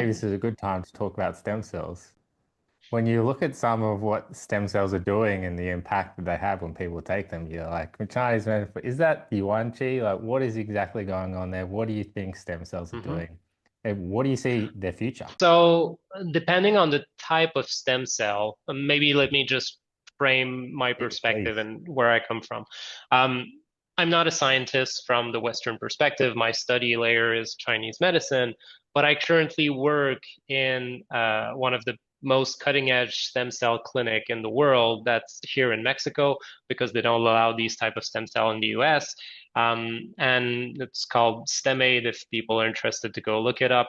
maybe this is a good time to talk about stem cells. When you look at some of what stem cells are doing and the impact that they have when people take them, you're like, with Chinese medicine, is that the yuan qi? Like, what is exactly going on there? What do you think stem cells are Hmm. doing? And what do you see their future? So, depending on the type of stem cell, maybe let me just frame my Please, perspective please. and where I come from. Um, I'm not a scientist from the Western perspective. My study layer is Chinese medicine, but I currently work in one of the most cutting edge stem cell clinic in the world that's here in Mexico because they don't allow these type of stem cell in the US. And it's called STEMAID if people are interested to go look it up.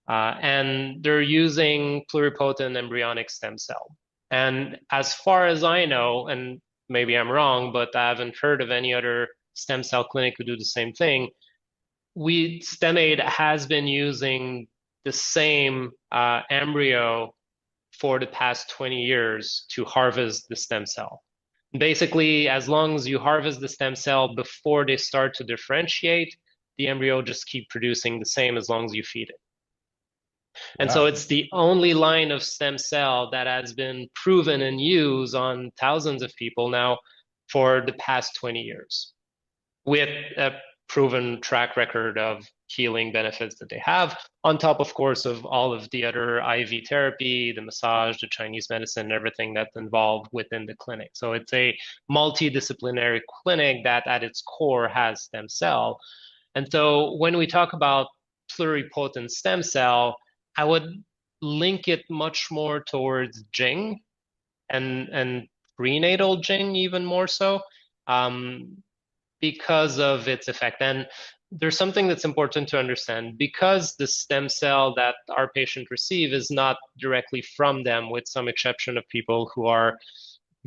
And they're using pluripotent embryonic stem cell. And as far as I know, and maybe I'm wrong, but I haven't heard of any other stem cell clinic who do the same thing. StemAid has been using the same embryo for the past 20 years to harvest the stem cell. Basically, as long as you harvest the stem cell before they start to differentiate, the embryo just keep producing the same as long as you feed it. And so Wow. it's the only line of stem cell that has been proven and used on thousands of people now for the past 20 years with a proven track record of healing benefits that they have, on top, of course, of all of the other IV therapy, the massage, the Chinese medicine, everything that's involved within the clinic. So it's a multidisciplinary clinic that at its core has stem cell. And so when we talk about pluripotent stem cell, I would link it much more towards Jing and prenatal Jing even more so, um, because of its effect. And there's something that's important to understand because the stem cell that our patient receive is not directly from them, with some exception of people who are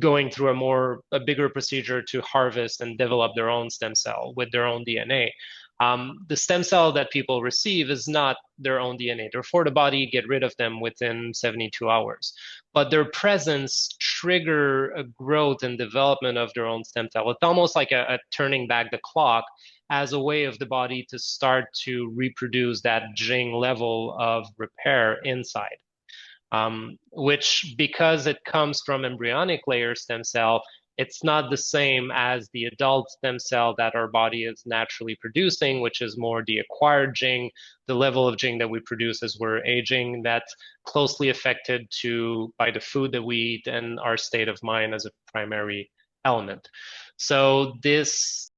going through a bigger procedure to harvest and develop their own stem cell with their own DNA. The stem cell that people receive is not their own DNA. Therefore, the body get rid of them within 72 hours. But their presence trigger a growth and development of their own stem cell. It's almost like a turning back the clock as a way of the body to start to reproduce that Jing level of repair inside. Which, because it comes from embryonic layer stem cell, it's not the same as the adult stem cell that our body is naturally producing, which is more the acquired Jing, the level of Jing that we produce as we're aging, that's closely affected by the food that we eat and our state of mind as a primary element. So this